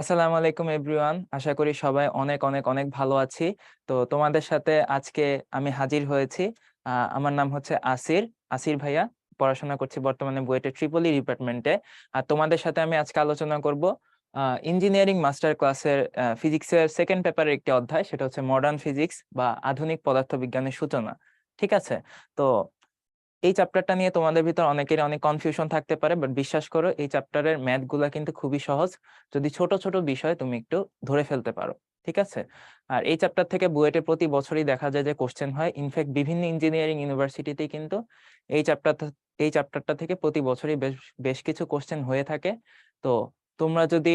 আসসালামু আলাইকুম এভরিওয়ান, আশা করি সবাই অনেক অনেক অনেক ভালো আছি। তো তোমাদের সাথে আজকে আমি হাজির হয়েছি। আমার নাম হচ্ছে আসির আসির ভাইয়া। পড়াশোনা করছি বর্তমানে বুয়েটের ট্রিপল ই ডিপার্টমেন্টে। আর তোমাদের সাথে আমি আজকে আলোচনা করব ইঞ্জিনিয়ারিং মাস্টার ক্লাসের ফিজিক্সের সেকেন্ড পেপারের একটি অধ্যায়, সেটা হচ্ছে মডার্ন ফিজিক্স বা আধুনিক পদার্থবিজ্ঞানের সূচনা। ঠিক আছে? তো এই চ্যাপ্টারটা নিয়ে তোমাদের ভিতর অনেকেরই অনেক কনফিউশন থাকতে পারে, বাট বিশ্বাস করো এই চ্যাপ্টারের ম্যাথ গুলা কিন্তু খুবই সহজ, যদি ছোট ছোট বিষয় তুমি একটু ধরে ফেলতে পারো। ঠিক আছে? আর এই চ্যাপ্টার থেকে বুয়েটে প্রতি বছরই দেখা যায় যে কোশ্চেন হয়। ইনফ্যাক্ট বিভিন্ন ইঞ্জিনিয়ারিং ইউনিভার্সিটিতেই কিন্তু এই চ্যাপ্টারটা থেকে প্রতি বছরই বেশ বেশ কিছু কোশ্চেন হয়ে থাকে। তো তোমরা যদি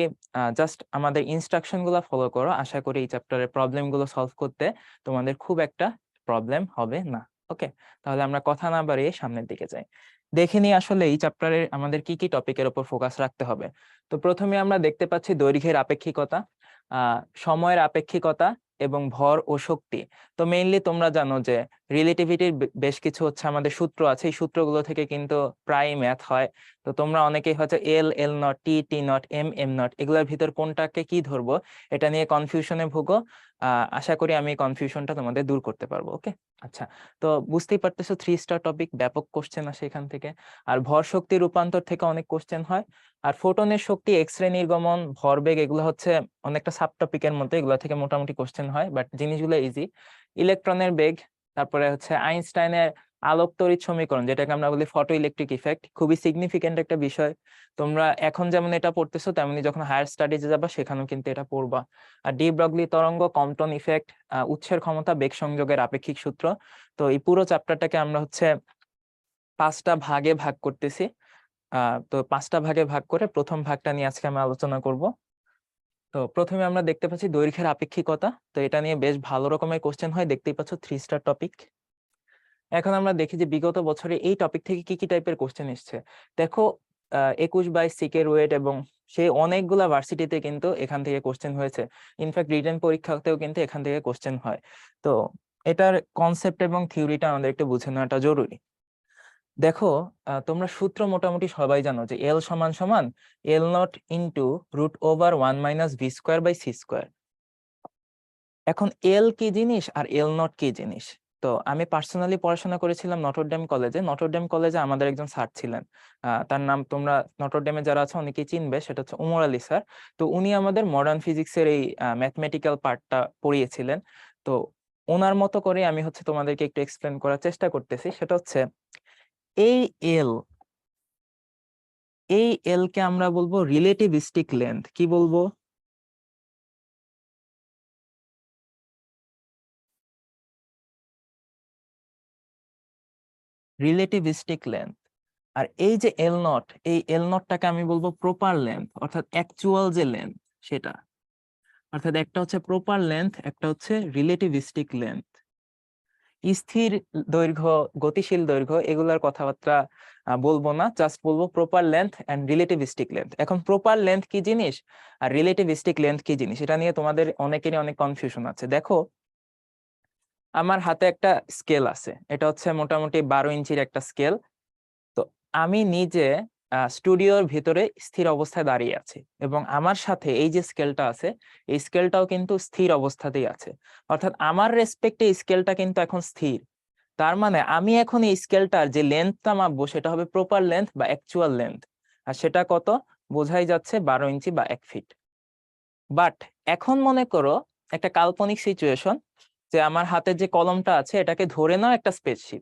জাস্ট আমাদের ইনস্ট্রাকশন গুলো ফলো করো, আশা করি এই চ্যাপ্টারের প্রবলেম গুলো সলভ করতে তোমাদের খুব একটা প্রবলেম হবে না। ওকে, তাহলে আমরা কথা না বাড়িয়ে সামনের দিকে যাই। দেখে নিই আসলে এই চ্যাপ্টারে আমাদের কি কি টপিকের উপর ফোকাস রাখতে হবে। তো প্রথমে আমরা দেখতে পাচ্ছি দৈর্ঘ্যের আপেক্ষিকতা, সময়ের আপেক্ষিকতা এবং ভর ও শক্তি। তো মেইনলি তোমরা জানো যে রিলেটিভিটির বেশ কিছু হচ্ছে আমাদের সূত্র আছে, এই সূত্রগুলো থেকে কিন্তু প্রায় ম্যাথ হয়। তো তোমরা অনেকেই হয়তো L L nought, T T nought, M M nought এগুলোর ভিতর কোনটাকে কি ধরবো এটা নিয়ে কনফিউশনে ভুগো। আশা করি আমি কনফিউশনটা তোমাদের দূর করতে পারবো। ওকে, আচ্ছা। তো বুঝতেই পারতেছো 3 স্টার টপিক, ব্যাপক কোশ্চেন আসে এখান থেকে। আর ভর শক্তি রূপান্তর থেকে অনেক কোশ্চেন হয়। আর ফোটনের শক্তি, এক্স রে নির্গমন, ভরবেগ এগুলো হচ্ছে অনেকটা সাব টপিকের মধ্যে, এগুলো থেকে মোটামুটি কোশ্চেন হয়, বাট জিনিসগুলো ইজি। ইলেকট্রনের বেগ, তারপরে হচ্ছে আইনস্টাইনের আলোক তড়িৎ সমীকরণ, যেটাকে আমরা বলি ফটো ইলেকট্রিক ইফেক্ট, খুবই সিগনিফিকেন্ট একটা বিষয়। তোমরা এখন যেমন এটা পড়তেছো, তেমনি যখন হায়ার স্টাডিজে যাবা সেখানেও কিন্তু এটা পড়বা। আর ডি ব্রগলি তরঙ্গ, কম্পটন ইফেক্ট, উৎসের ক্ষমতা, বেগ সংযোগের আপেক্ষিক সূত্র। তো এই পুরো চ্যাপ্টারটাকে আমরা হচ্ছে 5টা ভাগে ভাগ করতেছি। তো 5টা ভাগে ভাগ করে প্রথম ভাগটা নিয়ে আজকে আমরা আলোচনা করব। তো প্রথমে আমরা দেখতে পাচ্ছি দৈর্ঘ্যের আপেক্ষিকতা। তো এটা নিয়ে বেশ ভালো রকমের কোশ্চেন হয়, দেখতেই পাচ্ছ 3 স্টার টপিক। এখন আমরা দেখি যে বিগত বছরে এই টপিক থেকে কি কি টাইপের কোশ্চেন এসছে। দেখো, 21/22 সিকের ওয়েট এবং সেই অনেকগুলা ভার্সিটিতে কিন্তু এখান থেকে কোশ্চেন হয়েছে। ইনফ্যাক্ট রিটেন পরীক্ষাতেও কিন্তু এখান থেকে কোশ্চেন হয়। তো এটার কনসেপ্ট এবং থিওরিটা আমাদের একটু বুঝে নেওয়াটা জরুরি। দেখো, তোমরা সূত্র মোটামুটি সবাই জানো যে এল সমান সমান এল নট ইন্টু √1 - v² / c²। এখন এল কি জিনিস আর এল নট কি জিনিস? তো আমি পার্সোনালি পড়াশোনা করেছিলাম নটরডেম কলেজে। নটরডেম কলেজে আমাদের একজন স্যার ছিলেন, তার নাম তোমরা নটরডেমে যারা আছে অনেকেই চিনবে, সেটা হচ্ছে উমর আলী স্যার। তো উনি আমাদের মডার্ন ফিজিক্সের এই ম্যাথমেটিক্যাল পার্টটা পড়িয়েছিলেন। তো ওনার মতো করে আমি হচ্ছে তোমাদেরকে একটু এক্সপ্লেন করার চেষ্টা করতেছি। সেটা হচ্ছে এই এল এই এল কে আমরা বলবো রিলেটিভিস্টিক লেন্থ। কি বলবো? Relativistic length. আর এই যে এল নট, এই এল নটটাকে আমি বলবো প্রপার লেন্থ, অর্থাৎ অ্যাকচুয়াল যে লেন্থ সেটা। অর্থাৎ একটা হচ্ছে প্রপার লেন্থ, একটা হচ্ছে রিলেটিভিস্টিক লেন্থ। স্থির দৈর্ঘ্য, গতিশীল দৈর্ঘ্য এগুলার কথাবার্তা বলবো না, জাস্ট বলবো proper length and relativistic length. এখন প্রপার লেন্থ কি জিনিস আর রিলেটিভিস্টিক লেন্থ কি জিনিস, এটা নিয়ে তোমাদের অনেকেরই অনেক কনফিউশন আছে। দেখো, আমার হাতে একটা স্কেল আছে, এটা হচ্ছে মোটামুটি 12 ইঞ্চির একটা স্কেল। তো আমি নিজে স্টুডিওর ভিতরে স্থির অবস্থায় দাঁড়িয়ে আছি, এবং আমার সাথে এই যে স্কেলটা আছে, এই স্কেলটাও কিন্তু স্থির অবস্থাতেই আছে। অর্থাৎ আমার রেসপেক্টে এই স্কেলটা কিন্তু এখন স্থির। তার মানে আমি এখন এই স্কেলটার যে লেন্থটা মাপবো সেটা হবে প্রপার লেন্থ বা অ্যাকচুয়াল লেন্থ। আর সেটা কত? বোঝাই যাচ্ছে 12 ইঞ্চি বা 1 ফিট। বাট এখন মনে করো একটা কাল্পনিক সিচুয়েশন, যে আমার হাতে যে কলমটা আছে এটাকে ধরে নাও একটা স্পেসশিপ,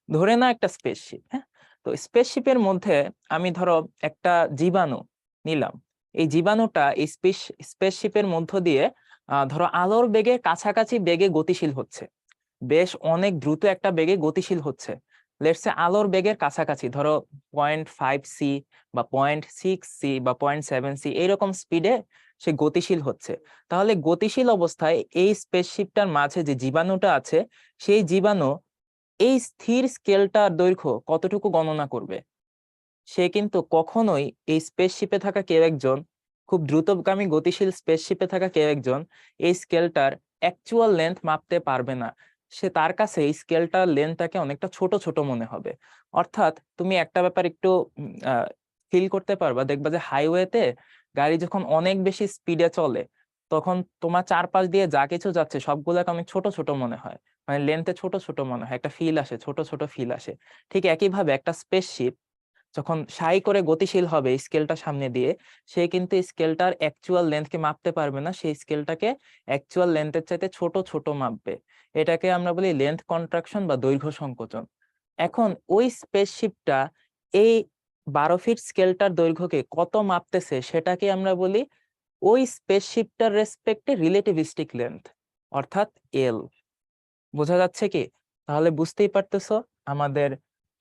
ধরে নাও একটা স্পেসশিপ। হ্যাঁ, তো স্পেসশিপের মধ্যে আমি ধরো একটা জীবাণু নিলাম। এই জীবাণুটা এই স্পেসশিপের মধ্য দিয়ে ধরো আলোর বেগে কাছাকাছি বেগে গতিশীল হচ্ছে, বেশ অনেক দ্রুত একটা বেগে গতিশীল হচ্ছে। লেটস সে আলোর বেগের কাছাকাছি, ধরো 0.5 সি বা 0.6 সি বা 0.7 সি এইরকম স্পিডে সে গতিশীল হচ্ছে। তাহলে গতিশীল অবস্থায় এই স্পেসশিপটার মাঝে যে জীবাণুটা আছে, সেই জীবাণু এই স্থির স্কেলটার দৈর্ঘ্য কতটুকু গণনা করবে? সে কিন্তু কখনোই এই স্পেসশিপে থাকা কেউ একজন, খুব দ্রুতগামী গতিশীল স্পেসশিপে থাকা কেউ একজন এই স্কেলটার অ্যাকচুয়াল লেন্থ মাপতে পারবে না। সে তার কাছে এই স্কেলটার লেন্থটাকে অনেকটা ছোট ছোট মনে হবে। অর্থাৎ তুমি একটা ব্যাপার একটু ফিল করতে পারবা, দেখবা যে হাইওয়েতে গাড়ি যখন অনেক বেশি স্পিডে চলে তখন তোমার চারপাশ দিয়ে যা কিছু যাচ্ছে সবগুলোকে অনেক ছোট ছোট মনে হয়, মানে লেন্থে ছোট ছোট মনে হয়, একটা ফিল আসে, ছোট ছোট ফিল আসে। ঠিক একইভাবে একটা স্পেসশিপ যখন সাই করে গতিশীল হবে স্কেলটা সামনে দিয়ে, সে কিন্তু স্কেলটার অ্যাকচুয়াল লেন্থকে মাপতে পারবে না, সেই স্কেলটাকে অ্যাকচুয়াল লেন্থের চাইতে ছোট ছোট মাপবে। এটাকে আমরা বলি লেন্থ কন্ট্রাকশন বা দৈর্ঘ্য সংকোচন। এখন ওই স্পেসশিপটা এই 12 ফিট স্কেলটার দৈর্ঘ্যকে কত মাপতেছে সেটাকে আমরা বলি ওই স্পেসশিপটার রেসপেক্টে রিলেটিভিস্টিক লেন্থ, অর্থাৎ এল। বোঝা যাচ্ছে কি? তাহলে বুঝতেই পারতেছো আমাদের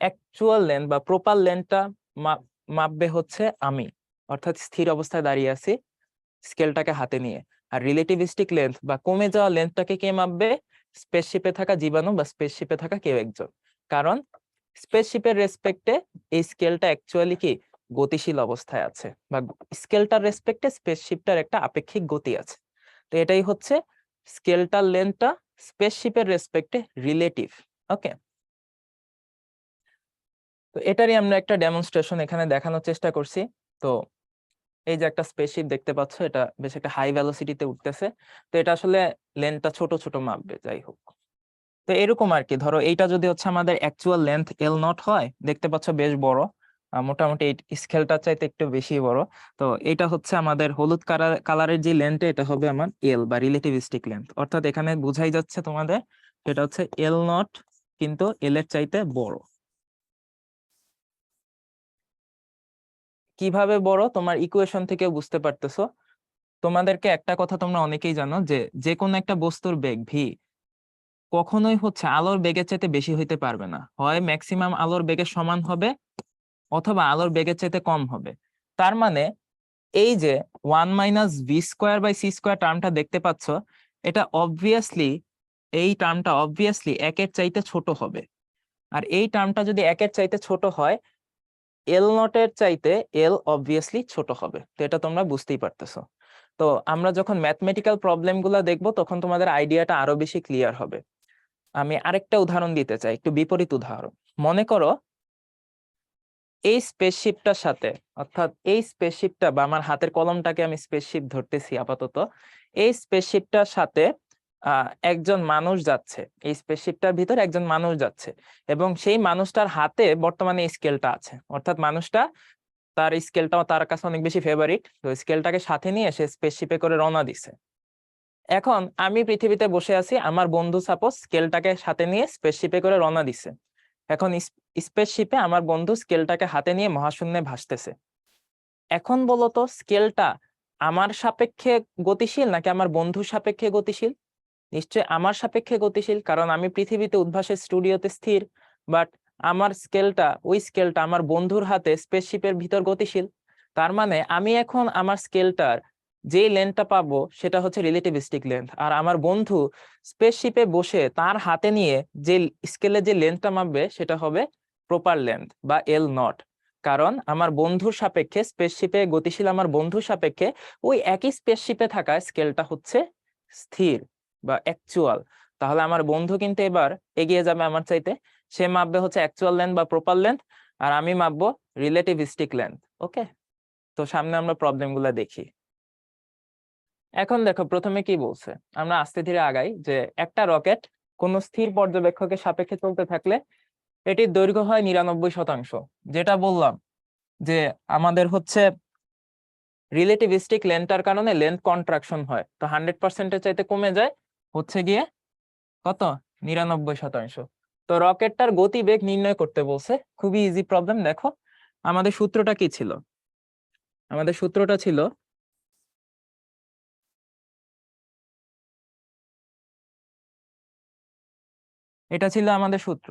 অ্যাকচুয়াল লেন্থ বা প্রপার লেন্থটা মাপবে হচ্ছে আমি, অর্থাৎ স্থির অবস্থায় দাঁড়িয়ে আছি স্কেলটাকে হাতে নিয়ে। আর রিলেটিভিস্টিক লেন্থ বা কমে যাওয়া লেন্থটাকে কে মাপবে? স্পেসশিপে থাকা জীবাণু বা স্পেসশিপে থাকা কেউ একজন। কারণ স্পেসশিপের রেসপেক্টে এই স্কেলটা অ্যাকচুয়ালি কি গতিশীল অবস্থায় আছে, বা স্কেলটার রেসপেক্টে স্পেসশিপটার একটা আপেক্ষিক গতি আছে। তো এটাই হচ্ছে স্কেলটার লেন্থটা স্পেসশিপের রেসপেক্টে রিলেটিভ। ওকে, তো এটারই আমরা একটা ডেমনস্ট্রেশন এখানে দেখানোর চেষ্টা করছি। তো এই যে একটা স্পেসশিপ দেখতে পাচ্ছ, এটা বেশ একটা হাই ভেলোসিটিতে উঠতেছে। তো এটা আসলে লেন্থটা ছোট ছোট মাপবে, যাই হোক। তো এরকম আর কি, ধরো এইটা যদি হচ্ছে আমাদের অ্যাকচুয়াল লেন্থ এল নট হয়, দেখতে পাচ্ছ বেশ বড়, মোটামুটি এই স্কেলটার চাইতে একটু বেশি বড়। তো এটা হচ্ছে আমাদের হলুদ কালারের যে লেন্থ, এটা হবে আমার এল বা রিলেটিভিস্টিক লেন্থ। অর্থাৎ এখানে বোঝাই যাচ্ছে তোমাদের এটা হচ্ছে এল নট কিন্তু এল এর চাইতে বড়। কিভাবে বড় তোমার ইকুয়েশন থেকে বুঝতে পারতেছো। তোমাদেরকে একটা কথা তোমরা অনেকেই জানো যে যে কোনো একটা বস্তুর বেগ ভি কখনোই হচ্ছে আলোর বেগের চাইতে বেশি হইতে পারবে না, হয় ম্যাক্সিমাম আলোর বেগের সমান হবে অথবা আলোর বেগের চাইতে কম হবে। তার মানে এই যে 1 - v²/c² টার্মটা দেখতে পাচ্ছ, এটা অবভিয়াসলি, এই টার্মটা অবভিয়াসলি একের চাইতে ছোট হবে। আর এই টার্মটা যদি একের চাইতে ছোট হয়, এল নটের চাইতে এল অবভিয়াসলি ছোট হবে। তো এটা তোমরা বুঝতেই পারতেছো। তো আমরা যখন ম্যাথমেটিক্যাল প্রবলেম গুলা দেখবো তখন তোমাদের আইডিয়াটা আরো বেশি ক্লিয়ার হবে। আমি আরেকটা উদাহরণ দিতে চাই, একটু বিপরীত উদাহরণ। মনে করো এই স্পেসশিপটার সাথে, অর্থাৎ এই স্পেসশিপটা বা আমার হাতের কলমটাকে আমি স্পেসশিপ ধরতেছি আপাতত, এই স্পেসশিপটার সাথে একজন মানুষ যাচ্ছে, এই স্পেসশিপটার ভিতর একজন মানুষ যাচ্ছে, এবং সেই মানুষটার হাতে বর্তমানে স্কেলটা আছে, অর্থাৎ মানুষটা তার স্কেলটাও তার কাছে অনেক বেশি ফেভারিট, তো স্কেলটাকে সাথে নিয়ে সে স্পেসশিপে করে রওনা দিছে। এখন আমি পৃথিবীতে বসে আছি, আমার বন্ধু সাপোজ স্কেলটাকে সাথে নিয়ে স্পেসশিপে করে রওনা দিছে। এখন স্পেসশিপে আমার বন্ধু স্কেলটাকে হাতে নিয়ে মহাশূন্যে ভাসতেছে। এখন বলতো স্কেলটা আমার সাপেক্ষে গতিশীল নাকি আমার বন্ধুর সাপেক্ষে গতিশীল? নিশ্চয় আমার সাপেক্ষে গতিশীল, কারণ আমি পৃথিবীতে উদ্ভাসের স্টুডিওতে স্থির। বাট আমার স্কেলটা, ওই স্কেলটা আমার বন্ধুর হাতে স্পেসশিপের ভিতর গতিশীল। তার মানে আমি এখন আমার স্কেলটার যে লেন্থটা পাবো সেটা হচ্ছে রিলেটিভিস্টিক লেন্থ, আর আমার বন্ধু স্পেসশিপে বসে তার হাতে নিয়ে যে স্কেলে যে লেন্থটা মাপবে সেটা হবে প্রপার লেন্থ বা এল নট। কারণ আমার বন্ধুর সাপেক্ষে স্পেসশিপে গতিশীল, আমার বন্ধুর সাপেক্ষে ওই একই স্পেসশিপে থাকা স্কেলটা হচ্ছে স্থির বা অ্যাকচুয়াল। তাহলে আমার বন্ধু কিন্তু এবার এগিয়ে যাবে আমার চাইতে, সে মাপবে হচ্ছে অ্যাকচুয়াল লেন্থ বা প্রপার লেন্থ, আর আমি মাপবো রিলেটিভিস্টিক লেন্থ। ওকে, তো সামনে আমরা প্রবলেম গুলা দেখি। এখন দেখো প্রথমে কি বলছে, আমরা আস্তে ধীরে আগাই, যে একটা রকেট কোন স্থির পর্যবেক্ষকের সাপেক্ষে চলতে থাকলে এটির দৈর্ঘ্য হয় 99%। যেটা বললাম যে আমাদের হচ্ছে রিলেটিভিস্টিক লেন্থটার কারণে লেন্থ কন্ট্রাকশন হয়, তো 100%-এর চাইতে কমে যায় হচ্ছে গিয়ে কত, 99%। তো রকেটটার গতিবেগ নির্ণয় করতে বলছে, খুবই ইজি প্রবলেম। দেখো আমাদের সূত্রটা কি ছিল, আমাদের সূত্রটা ছিল, এটা ছিল আমাদের সূত্র।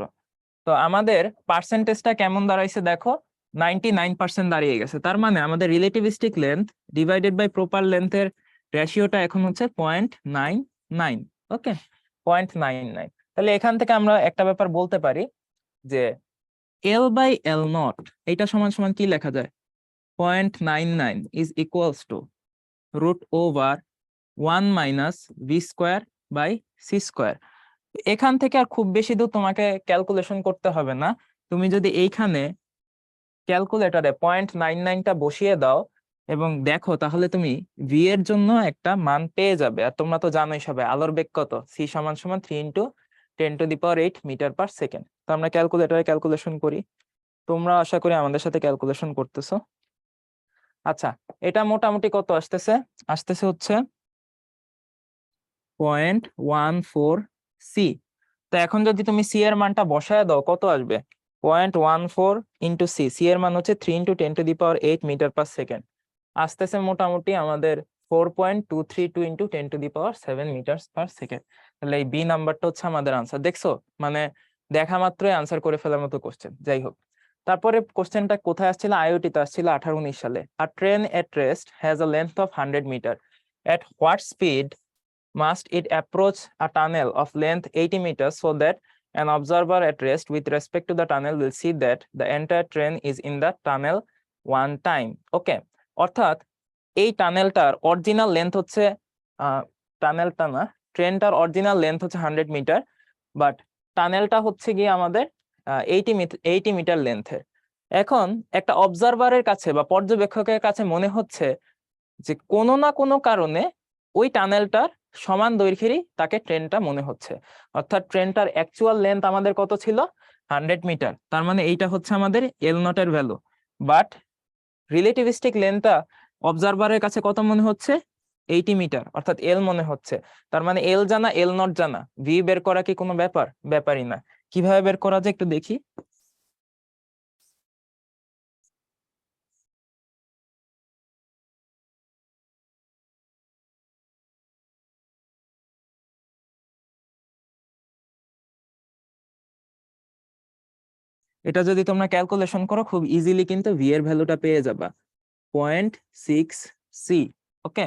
তো আমাদের পার্সেন্টেজটা কেমন দাঁড়াইছে দেখো, 99% দাঁড়িয়ে গেছে। তার মানে আমাদের relativistic length divided by proper লেন্থের রেশিওটা এখন হচ্ছে 0.99। ওকে, 0.99। তাহলে এখান থেকে আমরা একটা ব্যাপার বলতে পারি যে এল বাই এল নট এটা সমান সমান কি লেখা যায়, 0.99 ইজ ইকুয়ালস টু √1 - v²/c²। এখান থেকে আর খুব বেশি দূর তোমাকে ক্যালকুলেশন করতে হবে না। তুমি যদি এইখানে ক্যালকুলেটরে 0.99টা বসিয়ে দাও এবং দেখো তাহলে তুমি ভি এর জন্য একটা মান পেয়ে যাবে। আর তোমরা তো জানোই সবাই আলোর বেগ কত, সি সমান সমান 3 × 10⁸ মিটার পার সেকেন্ড। তো আমরা ক্যালকুলেটরে ক্যালকুলেশন করি, তোমরা আশা করি আমাদের সাথে ক্যালকুলেশন করতেছো। আচ্ছা, এটা মোটামুটি কত আসতেছে? আসতেছে হচ্ছে 0.14 সি। তো এখন যদি তুমি সি এর মানটা বসায় দাও কত আসবে? 0.14 ইন্টু সি, সি এর মান হচ্ছে 3 × 10⁸ মিটার পার সেকেন্ড, আসতেছে মোটামুটি আমাদের 4.232 ইন্টু 10⁻7 মিটার পার সেকেন্ড। তাহলে এই বি নাম্বারটা হচ্ছে আমাদের আনসার। দেখছো, মানে দেখা মাত্রই আনসার করে ফেলার মতো কোশ্চেন। যাই হোক, তারপরে কোশ্চেনটা কোথায় আসছিল? আইওটিতে আসছিল 18-19 সালে। আর train at rest has a length of 100 metre, at what speed must it approach a tunnel of length 80 meters so that an observer at rest with respect to the tunnel will see that the entire train is in the tunnel one time. Okay, অর্থাৎ এই টানেলটার original length হচ্ছে টানেলটা না, ট্রেনটার original length হচ্ছে 100 metre, but টানেলটা হচ্ছে গিয়ে আমাদের 80 metre লেন্থের। এখন একটা অবজারভারের কাছে বা পর্যবেক্ষকের কাছে মনে হচ্ছে যে কোনো না কোনো কারণে ওই টানেলটার সমান দৈর্ঘ্যেরই তাকে ট্রেনটা মনে হচ্ছে। অর্থাৎ ট্রেনটার অ্যাকচুয়াল লেন্থ আমাদের কত ছিল? 100 মিটার। তার মানে এইটা হচ্ছে আমাদের এল নটের ভ্যালু, বাট রিলেটিভিস্টিক লেন্থটা অবজারভারের কাছে কত মনে হচ্ছে? 80 মিটার, অর্থাৎ এল মনে হচ্ছে। তার মানে এল জানা, এল নট জানা, ভি বের করা কি কোনো ব্যাপার? ব্যাপারই না। কিভাবে বের করা যায় একটু দেখি। এটা যদি তোমরা ক্যালকুলেশন করো খুব ইজিলি কিন্তু ভি এর ভ্যালুটা পেয়ে যাবা, 0.6 সি। ওকে,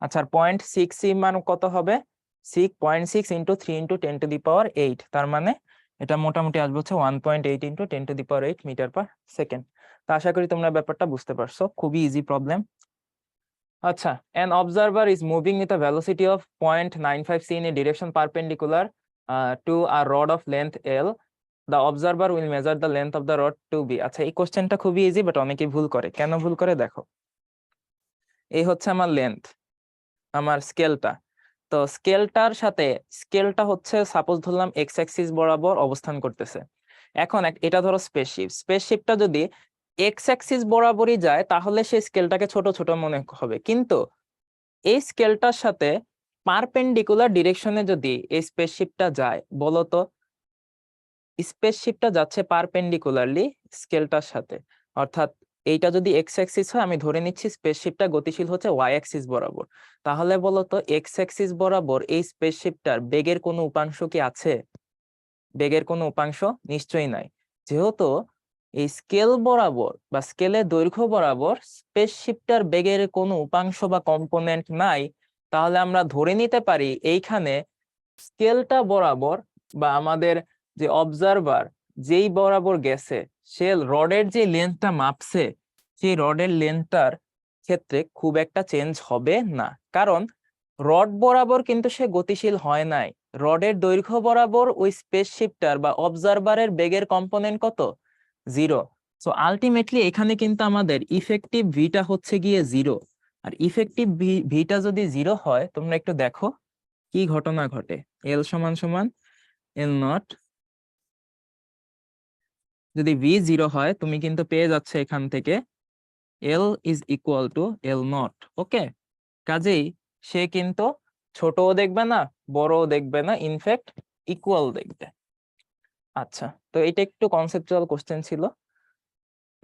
আচ্ছা, 0.6 সি মান কত হবে? 0.6 ইন্টু 3 × 10⁸ তার মানে এটা মোটামুটি আসবে হচ্ছে 1.8 ইন্টু 10⁸ মিটার পার সেকেন্ড। তো আশা করি তোমরা ব্যাপারটা বুঝতে পারছো, খুবই ইজি প্রবলেম। আচ্ছা, an observer is moving with a velocity of 0.95 c in a direction perpendicular to a rod of length L. The observer will measure the length of the rod to be. আচ্ছা, এই কোশ্চেনটা খুবই easy, but অনেকেই ভুল করে। কেন ভুল করে দেখো, এই হচ্ছে আমার লেন্থ, আমার স্কেলটা। তো স্কেলটার সাথে, স্কেলটা হচ্ছে সাপোজ ধরলাম এক্স অ্যাক্সিস বরাবর অবস্থান করতেছে। এখন এটা ধরো স্পেসশিপ, স্পেসশিপটা যদি এক্স অ্যাক্সিস বরাবরই যায় তাহলে সেই স্কেলটাকে ছোট ছোট মনে হবে, কিন্তু এই স্কেলটার সাথে পারপেন্ডিকুলার ডিরেকশনে যদি এই স্পেসশিপটা যায়, বলতো স্পেসশিপটা যাচ্ছে পারপেন্ডিকুলারলি স্কেলটার সাথে, অর্থাৎ এইটা যদি এক্স অ্যাক্সিস হয়, আমি ধরে নিচ্ছি স্পেসশিপটা গতিশীল হচ্ছে ওয়াই অ্যাক্সিস বরাবর, তাহলে বলতো এক্স অ্যাক্সিস বরাবর এই স্পেসশিপটার বেগের কোনো উপাংশ কি আছে? বেগের কোনো উপাংশ নিশ্চয়ই নাই। যেহেতু এই স্কেল বরাবর বা স্কেলের দৈর্ঘ্য বরাবর স্পেসশিপটার বেগের কোনো উপাংশ বা কম্পোনেন্ট নাই, তাহলে আমরা ধরে নিতে পারি এইখানে স্কেলটা বরাবর বা আমাদের যে অবজারভার যেই বরাবর গেছে, সে রডের যে লেন্থটা মাপছে সেই রডের লেন্থটার ক্ষেত্রে খুব একটা চেঞ্জ হবে না, কারণ রড বরাবর কিন্তু সে গতিশীল হয় নাই। রডের দৈর্ঘ্য বরাবর ওই স্পেসশিপটার বা অবজারভারের বেগের কম্পোনেন্ট কত? 0। সো আলটিমেটলি এখানে কিন্তু আমাদের ইফেক্টিভ ভিটা হচ্ছে গিয়ে 0। আর ইফেক্টিভ ভিটা যদি 0 হয়, তোমরা একটু দেখো কি ঘটনা ঘটে। এল সমান সমান এল নট, যদি ভি 0 হয় তুমি কিন্তু পেয়ে যাচ্ছে এখান থেকে L is equal to L nought. Okay, কাজেই সে কিন্তু ছোটও দেখবে না, বড়ও দেখবে না, ইনফ্যাক্ট ইকুয়াল দেখবে। আচ্ছা, তো এটা একটু কনসেপচুয়াল কোশ্চেন ছিল।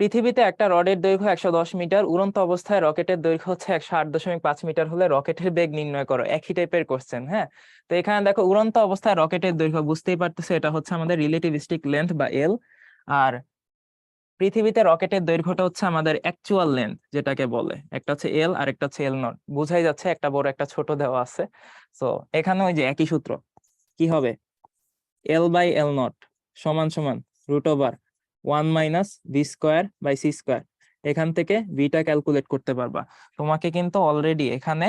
পৃথিবীতে একটা রডের দৈর্ঘ্য 110 মিটার, উড়ন্ত অবস্থায় রকেটের দৈর্ঘ্য হচ্ছে 108.5 মিটার হলে রকেটের বেগ নির্ণয় করো। একই টাইপের কোশ্চেন, হ্যাঁ। তো এখানে দেখো উড়ন্ত অবস্থায় রকেটের দৈর্ঘ্য, বুঝতেই পারতেছো এটা হচ্ছে আমাদের রিলেটিভিস্টিক লেন্থ বা এল, আর পৃথিবীতে রকেটের দৈর্ঘ্যটা হচ্ছে আমাদের অ্যাকচুয়াল লেন্থ, যেটাকে বলে একটা হচ্ছে এল আর একটা হচ্ছে এল নট। বোঝাই যাচ্ছে একটা বড় একটা ছোট দেওয়া আছে। তো এখানে ওই যে একই সূত্র, কি হবে? এল বাই এল নট সমান সমান √1 - v² / c²। এখান থেকে ভিটা ক্যালকুলেট করতে পারবা। তোমাকে কিন্তু অলরেডি এখানে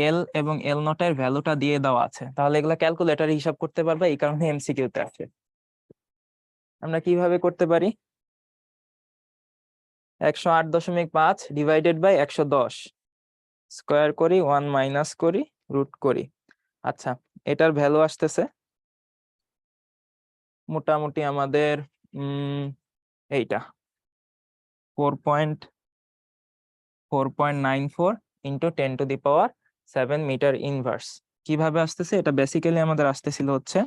এল এবং এল নটের ভ্যালুটা দিয়ে দেওয়া আছে, তাহলে এগুলা ক্যালকুলেটরে হিসাব করতে পারবা, এই কারণে এমসিকিউতে আছে। আমরা কিভাবে করতে পারি? 108.5 ডিভাইডেড বাই 110 স্কোয়ার করি 1 মাইনাস করি রুট করি। আচ্ছা, এটার ভ্যালু আসতেছে মোটামুটি আমাদের এইটা 4.94 ইন্টু 10⁻7 মিটার ইনভার্স। কিভাবে আসতেছে এটা? বেসিক্যালি আমাদের আসতেছিল হচ্ছে,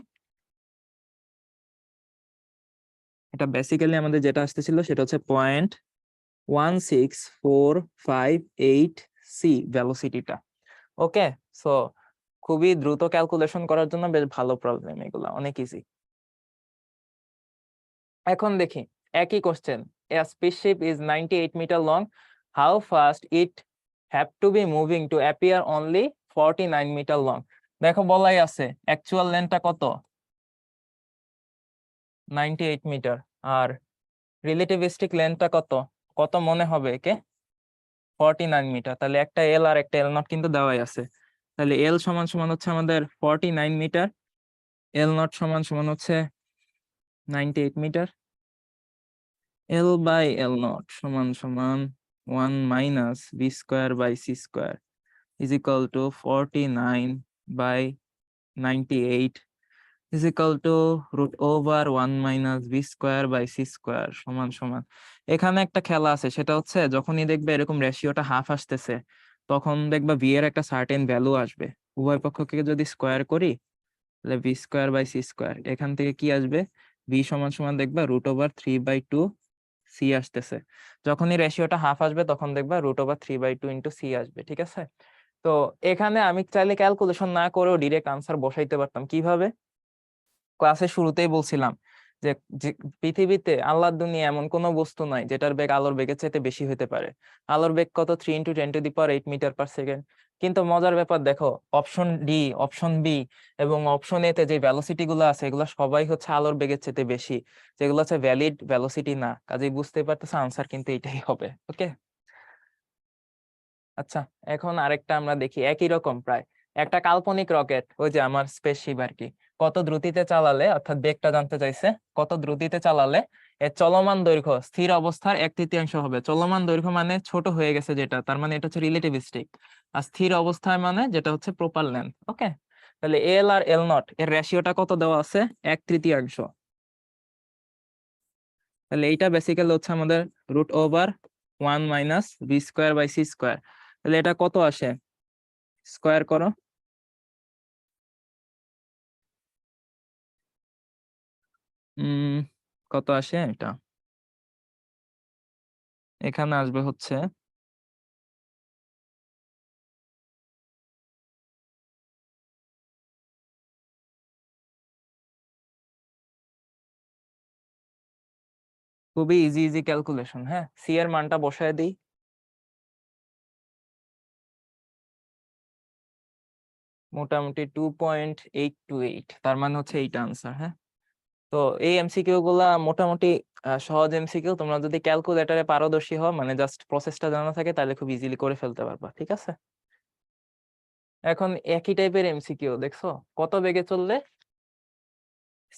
এটা বেসিক্যালি আমাদের যেটা আসতেছিল সেটা হচ্ছে 0.16458 সি ভেলোসিটিটা। ওকে, সো খুবই দ্রুত ক্যালকুলেশন করার জন্য বেশ ভালো প্রবলেম, এগুলা অনেক ইজি। এখন দেখি একই question, a spaceship is 98 metre long, how fast it have to be moving to appear only 49 metre long. দেখো বলাই আছে অ্যাকচুয়াল লেন্থটা কত, 98 মিটার, আর রিলেটিভিস্টিক লেন্থটা কত, কত মনে হবে একে, 49 মিটার। তাহলে একটা এল আর একটা এল নট কিন্তু দেওয়াই আছে। তাহলে এল সমান সমান হচ্ছে আমাদের 49 মিটার, এল নট সমান সমান হচ্ছে 98 metre. L by L naught সমান সমান 1 minus V square by C square is equal to 49 by 98 is equal to root over 1 minus b square by c square সমান সমান। এখানে একটা খেলা আছে, সেটা হচ্ছে যখনই দেখবে এরকম রেশিওটা হাফ আসতেছে তখন দেখবা v এর একটা সার্টেন ভ্যালু আসবে। উভয় পক্ষকে যদি স্কোয়ার করি তাহলে v square by C square, এখান থেকে কি আসবে, v সমান সমান দেখবা √3/2 c আসতেছে। যখনই রেশিওটা হাফ আসবে তখন দেখবা √3/2 ইন্টু c আসবে। ঠিক আছে, তো এখানে আমি চাইলে ক্যালকুলেশন না করেও ডিরেক্ট আনসার বসাইতে পারতাম। কিভাবে? ক্লাসের শুরুতেই বলছিলাম যে পৃথিবীতে আল্লাহর দুনিয়া এমন কোনো বস্তু নাই যেটার বেগ আলোর বেগের চাইতে বেশি হতে পারে। আলোর বেগ কত, 3 × 10⁸ মিটার পার সেকেন্ড। কিন্তু মজার ব্যাপার দেখো, অপশন ডি, অপশন বি এবং অপশন এ তে যে ভ্যালোসিটি গুলো আছে এগুলো সবাই হচ্ছে আলোর বেগের চাইতে বেশি, যেগুলো হচ্ছে ভ্যালিড ভ্যালোসিটি না। কাজেই বুঝতে পারতেছে আনসার কিন্তু এটাই হবে। ওকে, আচ্ছা এখন আরেকটা আমরা দেখি একই রকম প্রায়, একটা কাল্পনিক রকেট, ওই যে আমার স্পেসশিপ আর কি, কত দ্রুতিতে চালালে, অর্থাৎ বেগটা জানতে চাইছে, কত দ্রুতিতে চালালে এর চলমান দৈর্ঘ্য স্থির অবস্থার 1/3 হবে। চলমান দৈর্ঘ্য মানে ছোট হয়ে গেছে যেটা, তার মানে এটা হচ্ছে রিলেটিভিস্টিক। আর স্থির অবস্থায় মানে যেটা হচ্ছে প্রপার লেন্থ। ওকে, তাহলে এল আর এল নট এর রেশিওটা কত দেওয়া আছে, 1/3। তাহলে এইটা বেসিক্যালি হচ্ছে আমাদের √1 minus V square by C square. তাহলে এটা কত আসে, স্কোয়ার করো, কত আসে এটা, এখানে আসবে হচ্ছে খুবই ইজি ইজি ক্যালকুলেশন। হ্যাঁ, সি এর মানটা বসায় দিই, মোটামুটি 2.828, তার মানে হচ্ছে এইটা আনসার। হ্যাঁ, তো এই এমসিকিউ গুলা মোটামুটি সহজ এমসিকিউ, তোমরা যদি ক্যালকুলেটরে পারদর্শী হও, মানে জাস্ট প্রসেসটা জানা থাকে, তাহলে খুব ইজিলি করে ফেলতে পারবা। ঠিক আছে, এখন একই টাইপের এমসিকিউ দেখছো, কত বেগে চললে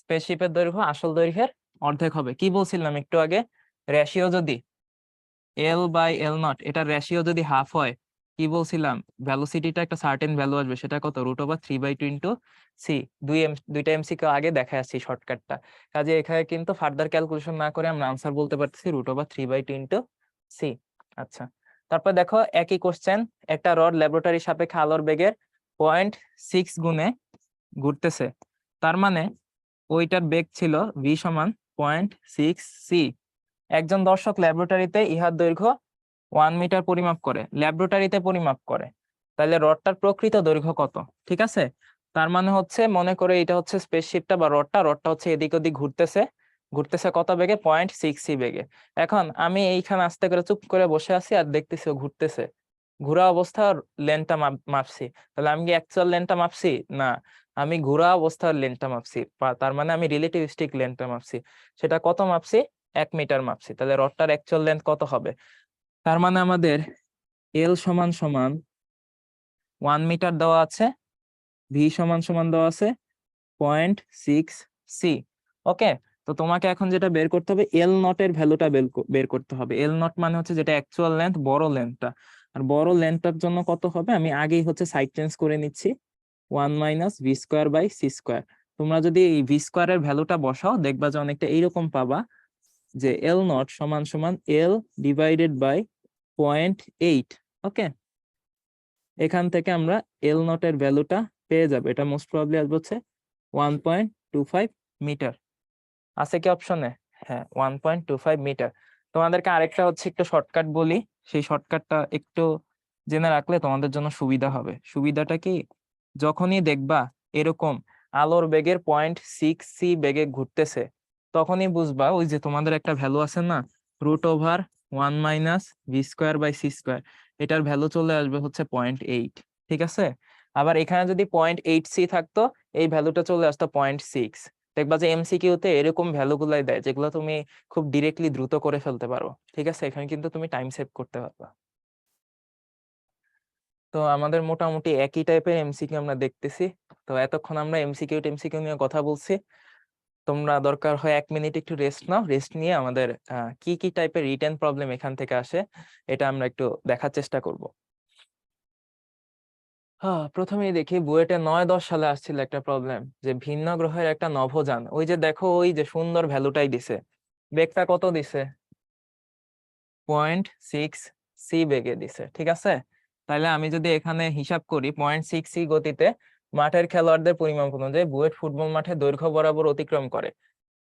স্পেসশিপের দৈর্ঘ্য আসল দৈর্ঘ্যের অর্ধেক হবে। কি বলছিলাম একটু আগে, রেশিও যদি এল বাই এল নট এটার রেশিও যদি হাফ হয়, কি বলছিলাম, ভ্যালোসিটিটা একটা সার্টেন ভ্যালু আসবে, সেটা কত, √3/2 ইন্টু সি। দুইটা এমসিকিউ আগে দেখা যাচ্ছে শর্টকাটটা। কাজে এখানে কিন্তু ফার্দার ক্যালকুলেশন না করে আমরা আনসার বলতে পারতেছি √3/2 ইন্টু সি। আচ্ছা, তারপর দেখো একই কোশ্চেন, একটা রড ল্যাবরেটরি সাপেক্ষে আলোর বেগের 0.6 গুণে ঘুরতেছে, তার মানে ওইটার বেগ ছিল v সমান 0.6 সি। একজন দর্শক ল্যাবরেটরিতে ইহার দৈর্ঘ্য 1 মিটার পরিমাপ করে, ল্যাবরেটরিতে পরিমাপ করে, তাহলে রডটার প্রকৃত দৈর্ঘ্য কত? ঠিক আছে, তার মানে হচ্ছে মনে করে এটা হচ্ছে স্পেসশিপটা বা রডটা, রডটা হচ্ছে এদিক ওদিক ঘুরতেছে, ঘুরতেছে কত বেগে, 0.6 সি বেগে। এখন আমি এইখানে আস্তে করে চুপ করে বসে আছি আর দেখতেছি ও ঘুরতেছে, ঘোরা অবস্থার লেনটা মাপছি। তাহলে আমি কি অ্যাকচুয়াল লেনটা মাপছি? না, আমি ঘোরা অবস্থার লেনটা মাপছি, তার মানে আমি রিলেটিভিস্টিক লেনটা মাপছি। সেটা কত মাপছি, 1 মিটার মাপছি। তাহলে রডটার অ্যাকচুয়াল লেন্থ কত হবে? তার মানে আমাদের এল সমান সমান 1 মিটার দেওয়া আছে, ভি সমান সমান দেওয়া আছে 0.6 সি। ওকে, তো তোমাকে এখন যেটা বের করতে হবে, এল নট এর ভ্যালুটা বের করতে হবে। এল নট মানে হচ্ছে যেটা অ্যাকচুয়াল লেন্থ, বড় লেন্থটা। আর বড় লেন্থটার জন্য কত হবে, আমি আগেই হচ্ছে সাইড চেঞ্জ করে নিচ্ছি, 1 - v²/c²। তোমরা যদি এই v² এর ভ্যালুটা বসাও দেখবা যে অনেকটা এইরকম পাবা, যে এল নট সমান সমান এল ডিভাইডেড বাই 0.8। ওকে, এখান থেকে আমরা এল নট এর ভ্যালুটা পেয়ে যাবে। এটা মোস্ট প্রবাবলি আসবে হচ্ছে 1.25 মিটার। আছে কি অপশনে? হ্যাঁ, 1.25 মিটার। তোমাদেরকে আরেকটা হচ্ছে একটু শর্টকাট বলি, সেই শর্টকাটটা একটু জেনে রাখলে তোমাদের জন্য সুবিধা হবে। সুবিধাটা কি, যখনই দেখবা এরকম আলোর বেগের 0.6c বেগে ঘুরতেছে, তখনই বুঝবা ওই যে তোমাদের একটা ভ্যালু আছে না, √1 - v²/c², এটার ভ্যালু চলে আসবে হচ্ছে 0.8। ঠিক আছে, আবার এখানে যদি 0.8c থাকতো, এই ভ্যালুটা চলে আসতো 0.6। দেখবা যে এমসিকিউ তে এরকম ভ্যালু গুলাই দেয় যেগুলো তুমি খুব ডিরেক্টলি দ্রুত করে ফেলতে পারো। ঠিক আছে, এখানে কিন্তু তুমি টাইম সেভ করতে পারবা। তো আমাদের মোটামুটি একই টাইপের এমসিকিউ আমরা দেখতেছি। তো এতক্ষণ আমরা এমসিকিউ টেমসিকিউ নিয়ে কথা বলছি। তোমরা দরকার হয় 1 মিনিট একটু রেস্ট নাও, রেস্ট নিয়ে আমাদের কি কি টাইপের রিটেন প্রবলেম এখান থেকে আসে এটা আমরা একটু দেখার চেষ্টা করব। প্রথমেই দেখি বুয়েটে 9-10 সালে আসছিল একটা প্রবলেম, যে ভিন্ন গ্রহের একটা নভোযান, ওই যে দেখো ওই যে সুন্দর ভ্যালুটাই দিছে, বেগটা কত দিছে, 0.6c বেগে দিছে। ঠিক আছে, তাহলে আমি যদি এখানে হিসাব করি 0.6c গতিতে মাঠের খেলোয়াড়দের পরিমাপ অনুযায়ী বুয়েট ফুটবল মাঠে দৈর্ঘ্য বরাবর অতিক্রম করে,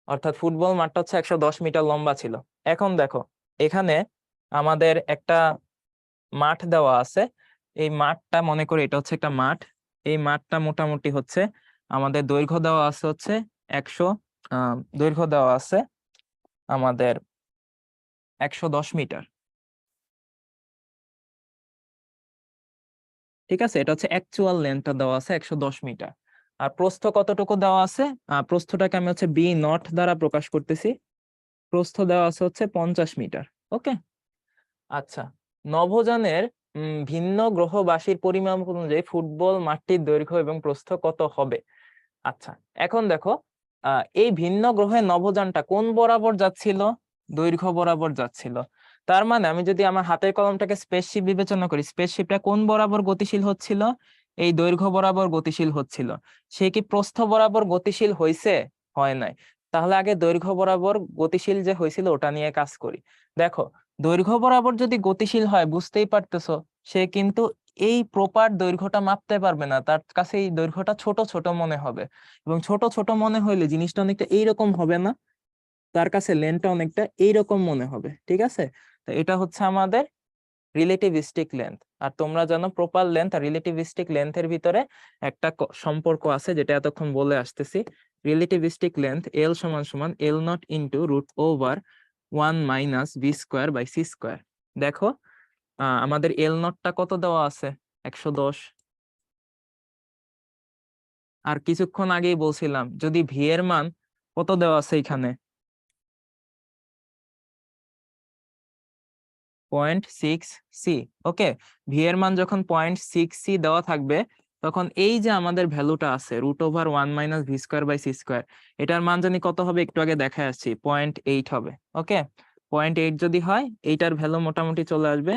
অর্থাৎ ফুটবল মাঠটা হচ্ছে 110 মিটার লম্বা ছিল। এখন দেখো এখানে আমাদের একটা মাঠ দেওয়া আছে, এই মাঠটা মনে করি এটা হচ্ছে একটা মাঠ। এই মাঠটা মোটামুটি হচ্ছে আমাদের দৈর্ঘ্য দেওয়া আছে হচ্ছে 100, দৈর্ঘ্য দেওয়া আছে আমাদের 110 মিটার। ঠিক আছে, এটা হচ্ছে অ্যাকচুয়াল লেন্থটা দেওয়া আছে 110 মিটার। আর প্রস্থ কতটুকু দেওয়া আছে, প্রস্থটাকে আমি হচ্ছে বি নট দ্বারা প্রকাশ করতেছি। প্রস্থ দেওয়া আছে হচ্ছে 50 মিটার। ওকে, আচ্ছা, নভোযানের ভিন্ন গ্রহবাসীর পরিমাপ অনুযায়ী ফুটবল মাঠটির দৈর্ঘ্য এবং প্রস্থ কত হবে। আচ্ছা, এখন দেখো এই ভিন্ন গ্রহের নভোযানটা কোন বরাবর যাচ্ছিল, দৈর্ঘ্য বরাবর যাচ্ছিল। তার মানে আমি যদি আমার হাতের কলমটাকে স্পেসশিপ বিবেচনা করি, স্পেসশিপটা কোন বরাবর গতিশীল হচ্ছিল, এই দৈর্ঘ্য বরাবর গতিশীল হচ্ছিল। সে কি প্রস্থ বরাবর গতিশীল হয়েছে? হয় নাই। তাহলে আগে দৈর্ঘ্য বরাবর গতিশীল যে হয়েছিল ওটা নিয়ে কাজ করি। দেখো, দৈর্ঘ্য বরাবর যদি গতিশীল হয়, বুঝতেই পারতেছো সে কিন্তু এই প্রপার দৈর্ঘ্যটা মাপতে পারবে না, তার কাছে এই দৈর্ঘ্যটা ছোট ছোট মনে হবে। এবং ছোট ছোট মনে হইলে জিনিসটা অনেকটা এইরকম হবে না, তার কাছে লেন্থটা অনেকটা এইরকম মনে হবে। ঠিক আছে, তো এটা হচ্ছে আমাদের রিলেটিভিস্টিক লেন্থ। আর তোমরা জানো প্রপার লেন্থ আর রিলেটিভিস্টিক লেন্থের ভিতরে একটা সম্পর্ক আছে, যেটা এতক্ষণ বলে আসতেছি। রিলেটিভিস্টিক লেন্থ এল সমান সমান এল নট ইন্টু √1 - v²/c²। দেখো আমাদের এল নটটা কত দেওয়া আছে, 110। আর কিছুক্ষণ আগেই বলছিলাম যদি ভি এর মান কত দেওয়া আছে এখানে, 0.6c। ওকে, ভি এর মান যখন 0.6c দেওয়া থাকবে, তখন এই যে আমাদের ভ্যালুটা আছে √1 - v²/c², এটার মান জানি কত হবে, একটু আগে দেখায় আসছি, 0.8 হবে। ওকে, 0.8 যদি হয়, এইটার ভ্যালু মোটামুটি চলে আসবে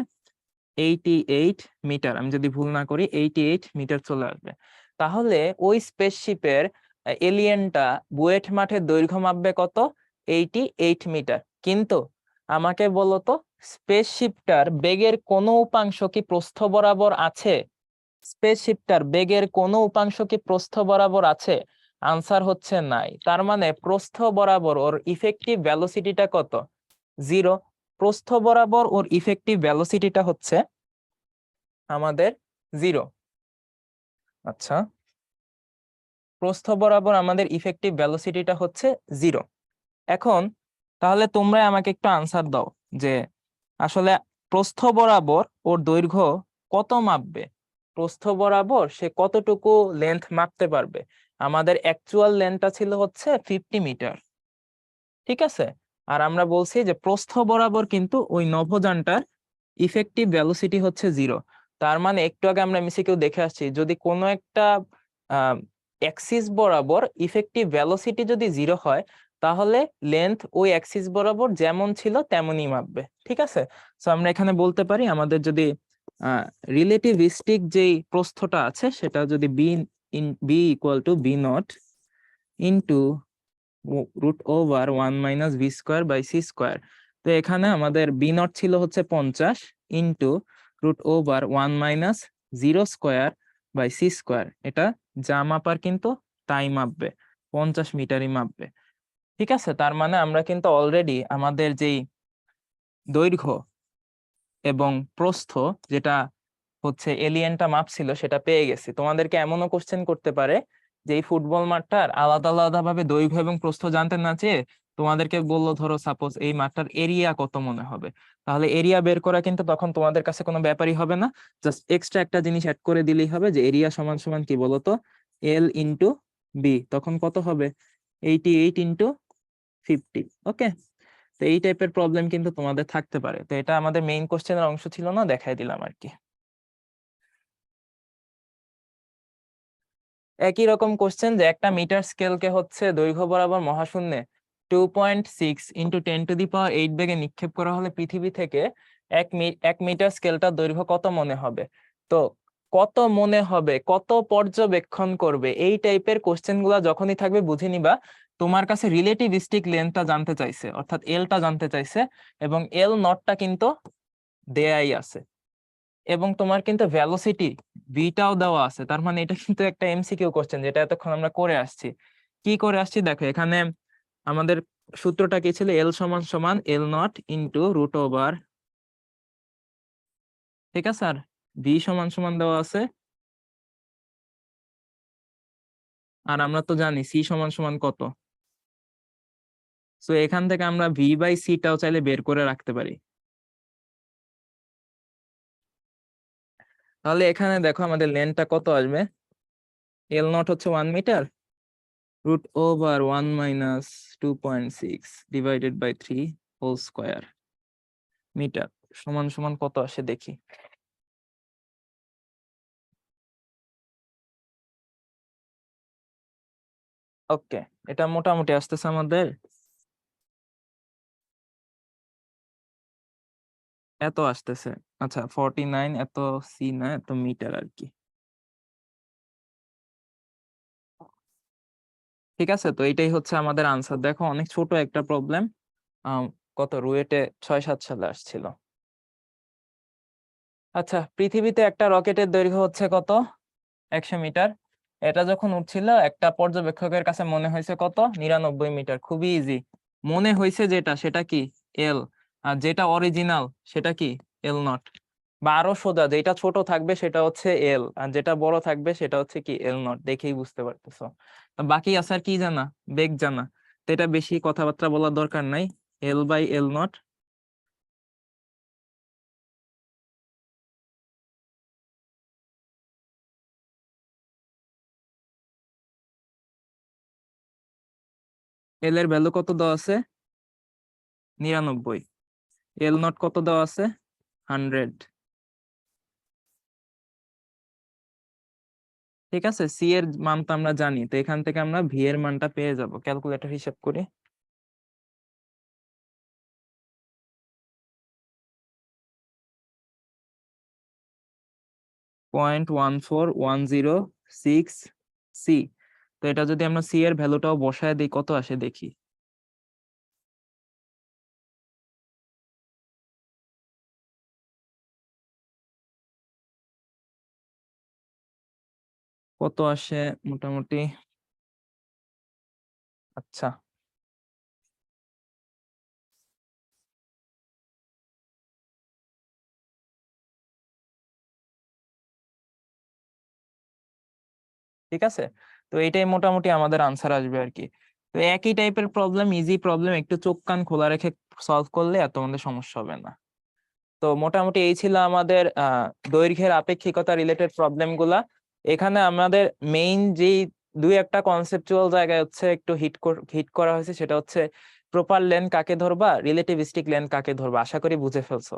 88 মিটার, আমি যদি ভুল না করি 88 মিটার চলে আসবে। তাহলে ওই স্পেসশিপের এলিয়েনটা বুয়েট মাঠের দৈর্ঘ্য মাপবে কত, 88 মিটার। কিন্তু আমাকে বলো তো, স্পেসশিপটার বেগের কোনো উপাংশ কি প্রস্থ বরাবর আছে? স্পেসশিপটার বেগের কোনো উপাংশ কি প্রস্থ বরাবর আছে? আনসার হচ্ছে নাই। তার মানে প্রস্থ বরাবর ওর ইফেক্টিভ ভেলোসিটিটা কত, 0। প্রস্থ বরাবর ওর ইফেক্টিভ ভেলোসিটিটা হচ্ছে আমাদের 0। আচ্ছা, প্রস্থ বরাবর আমাদের ইফেক্টিভ ভেলোসিটিটা হচ্ছে 0। এখন তাহলে তোমরা আমাকে একটু আনসার দাও যে আসলে প্রস্থ বরাবর ওর দৈর্ঘ্য কত মাপবে, প্রস্থ বরাবর সে কতটুকু লেন্থ মাপতে পারবে। আমাদের অ্যাকচুয়াল লেন্থটা ছিল হচ্ছে 50 মিটার। ঠিক আছে, আর আমরা বলছি যে প্রস্থ বরাবর কিন্তু ওই নভোযানটার ইফেক্টিভ ভেলোসিটি হচ্ছে 0। তার মানে একটু আগে আমরা এমসিকিউ দেখে আসছি, যদি কোনো একটা অ্যাক্সিস বরাবর ইফেক্টিভ ভেলোসিটি যদি 0 হয়, তাহলে লেন্থ ওই অ্যাক্সিস বরাবর যেমন ছিল তেমনই মাপবে, ঠিক আছে? সো আমরা এখানে বলতে পারি আমাদের যদি রিলেটিভিস্টিক যেই প্রস্থটা আছে সেটা যদি B equal to B naught into root over 1 - v² / c²। তো এখানে আমাদের বি নট ছিল হচ্ছে 50 ইন্টু রুট ওভার 1 - 0² / c²। এটা যা মাপার কিন্তু তাই মাপবে, 50 মিটারই মাপবে, ঠিক আছে? তার মানে আমরা কিন্তু অলরেডি আমাদের যেই দৈর্ঘ্য এবং প্রস্থ যেটা হচ্ছে এলিয়েনটা মাপছিল সেটা পেয়ে গেছি। তোমাদেরকে এমনও কোশ্চেন করতে পারে যে এই ফুটবল মাঠটার আলাদা আলাদা ভাবে দৈর্ঘ্য এবং প্রস্থ জানতে না চেয়ে তোমাদেরকে বললো ধরো সাপোজ এই মাঠটার এরিয়া কত মনে হবে, তাহলে এরিয়া বের করা কিন্তু তখন তোমাদের কাছে কোনো ব্যাপারই হবে না। জাস্ট এক্সট্রা একটা জিনিস অ্যাড করে দিলেই হবে যে এরিয়া সমান সমান কি বলতো, এল ইন্টু বি। তখন কত হবে, 88 ইন্টু 50। ওকে, তো এই টাইপের প্রবলেম কিন্তু তোমাদের থাকতে পারে। তো এটা আমাদের মেইন কোশ্চেনের অংশ ছিল না, দেখাই দিলাম আর কি। একই রকম কোশ্চেন যে একটা মিটার স্কেলকে হচ্ছে দৈর্ঘ্য বরাবর মহাশূন্যে 2.6 × 10⁸ বেগে নিক্ষেপ করা হলে পৃথিবী থেকে এক মিটার স্কেলটার দৈর্ঘ্য কত মনে হবে। তো কত মনে হবে, কত পর্যবেক্ষণ করবে, এই টাইপের কোশ্চেন গুলা যখনই থাকবে বুঝে নিবা তোমার কাছে রিলেটিভিস্টিক লেন্থটা জানতে চাইছে, অর্থাৎ এলটা জানতে চাইছে, এবং এল নটটা কিন্তু দেয়াই আছে, এবং তোমার কিন্তু ভেলোসিটি ভিটাও দেওয়া আছে। তার মানে এটা কিন্তু একটা এমসিকিউ কোশ্চেন যেটা এতক্ষণ আমরা করে আসছি। কি করে আসছি দেখো, এখানে আমাদের সূত্রটা কি ছিল, এল সমান সমান এল নট ইন্টু রুট ওভার, ঠিক আছে, আর ভি সমান সমান দেওয়া আছে, আর আমরা তো জানি সি সমান সমান কত। সো এখান থেকে আমরা ভি বাই সিটাও চাইলে বের করে রাখতে পারি। তাহলে এখানে দেখো আমাদের লেন্থটা কত আসবে, এল নট হচ্ছে 1 metre, root over 1 - 2.6 / 3 whole square metre সমান সমান কত আসে দেখি। ওকে, এটা মোটামুটি আসতেছে আমাদের এত আসতেছে। আচ্ছা, 49 এত সি না, এত মিটার আর কি। ঠিক আছে, তো এটাই হচ্ছে আমাদের আনসার। দেখো অনেক ছোট একটা প্রবলেম, কত রুয়েটে 6-7 সালে আসছিল। আচ্ছা, পৃথিবীতে একটা রকেটের দৈর্ঘ্য হচ্ছে কত, 100 মিটার। এটা যখন উঠছিল একটা পর্যবেক্ষকের কাছে মনে হয়েছে কত, 99 মিটার। খুবই ইজি, মনে হয়েছে যেটা সেটা কি এল, আর যেটা অরিজিনাল সেটা কি এল নট। বা আরো সোজা, যেটা ছোট থাকবে সেটা হচ্ছে এল, আর যেটা বড় থাকবে সেটা হচ্ছে কি এল নট। দেখেই বুঝতে পারতেছো। তো বাকি আছে আর কি জানা, বেগ জানা। তো এটা বেশি কথাবার্তা বলার দরকার নাই, এল বাই এল নট। এল এর ভ্যালু কত দেওয়া আছে, 99। এল নট কত দেওয়া আছে, 100। ঠিক আছে, সি এর মান তো আমরা জানি, তো এখান থেকে আমরা ভি এর মানটা পেয়ে যাব। ক্যালকুলেটর হিসাব করি। 0.14106 সি। তো এটা যদি আমরা সি এর ভ্যালুটাও বসায় দিই কত আসে দেখি। কত আসে মোটামুটি, আচ্ছা ঠিক আছে, তো এটাই মোটামুটি আমাদের আনসার আসবে আর কি। তো একই টাইপের প্রবলেম, ইজি প্রবলেম, একটু চোখ কান খোলা রেখে সলভ করলে এত আমাদের সমস্যা হবে না। তো মোটামুটি এই ছিল আমাদের দৈর্ঘ্যের আপেক্ষিকতা রিলেটেড প্রবলেম গুলা। এখানে আমাদের মেইন যে দুই একটা কনসেপচুয়াল জায়গায় হচ্ছে একটু হিট করা হয়েছে, সেটা হচ্ছে প্রপার লেন্থ কাকে ধরবা, রিলেটিভিস্টিক লেন্থ কাকে ধরবা। আশা করি বুঝে ফেলছো।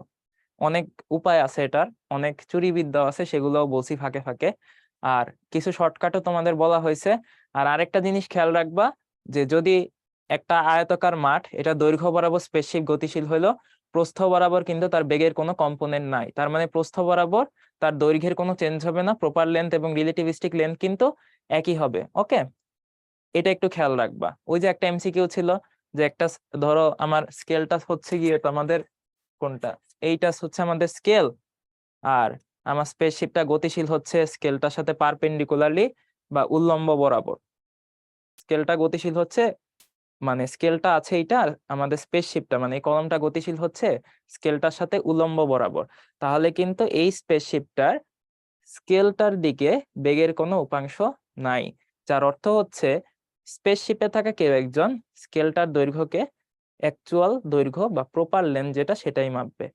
অনেক উপায় আছে এটার, অনেক চুরিবিদ্যা আছে, সেগুলোও বলছি ফাঁকে ফাঁকে। আর কিছু শর্টকাটও তোমাদের বলা হয়েছে। আর আরেকটা জিনিস খেয়াল রাখবা, যে যদি একটা আয়তাকার মাঠ, এটা দৈর্ঘ্য বরাবর স্পেসশিপ গতিশীল হলো, প্রস্থ বরাবর কিন্তু তার বেগের কোনো কম্পোনেন্ট নাই, তার মানে প্রস্থ বরাবর তার দৈর্ঘ্যের কোনো চেঞ্জ হবে না, প্রপার লেন্থ এবং রিলেটিভিস্টিক লেন্থ কিন্তু একই হবে। ওকে, এটা একটু খেয়াল রাখবা। ওই যে একটা এমসিকিউ ছিল যে একটা ধরো আমার স্কেলটা হচ্ছে গিয়ে তোমাদের কোনটা, এইটা হচ্ছে আমাদের স্কেল, আর আমার স্পেসশিপটা গতিশীল হচ্ছে স্কেলটার সাথে পারপেন্ডিকুলারলি বা উল্লম্ব বরাবর। স্কেলটা গতিশীল হচ্ছে মানে স্কেলটা আছে এইটা, আর আমাদের স্পেসশিপটা মানে এই কলমটা গতিশীল হচ্ছে স্কেলটার সাথে উল্লম্ব বরাবর। তাহলে কিন্তু এই স্পেসশিপটার স্কেলটার দিকে বেগের কোনো উপাংশ নাই, যার অর্থ হচ্ছে স্পেসশিপে থাকা কেউ একজন স্কেলটার দৈর্ঘ্যকে অ্যাকচুয়াল দৈর্ঘ্য বা প্রপার লেন্থ যেটা সেটাই মাপবে,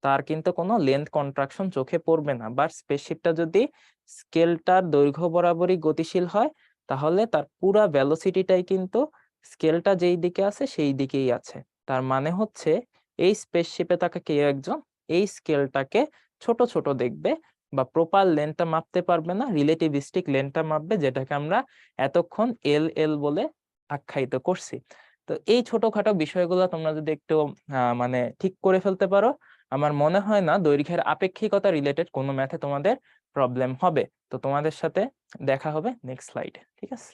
তার কিন্তু কোনো লেন্থ কন্ট্রাকশন চোখে পড়বে না। বাট স্পেসশিপটা যদি স্কেলটার দৈর্ঘ্য বরাবরই গতিশীল হয়, তাহলে তার পুরা ভেলোসিটিটাই কিন্তু স্কেলটা যেই দিকে আছে সেই দিকেই আছে। তার মানে হচ্ছে এই স্পেসশিপে থাকা কেউ একজন এই স্কেলটাকে ছোট ছোট দেখবে বা প্রপার লেন্থটা মাপতে পারবে না, রিলেটিভিস্টিক লেন্থটা মাপবে, যেটাকে আমরা এতক্ষণ এল এল বলে আখ্যায়িত করছি। তো এই ছোটখাটো বিষয়গুলো তোমরা যদি একটু মানে ঠিক করে ফেলতে পারো, আমার মনে হয় না দৈর্ঘ্যের আপেক্ষিকতা রিলেটেড কোনো ম্যাথে তোমাদের প্রবলেম হবে। তো তোমাদের সাথে দেখা হবে নেক্সট স্লাইডে, ঠিক আছে?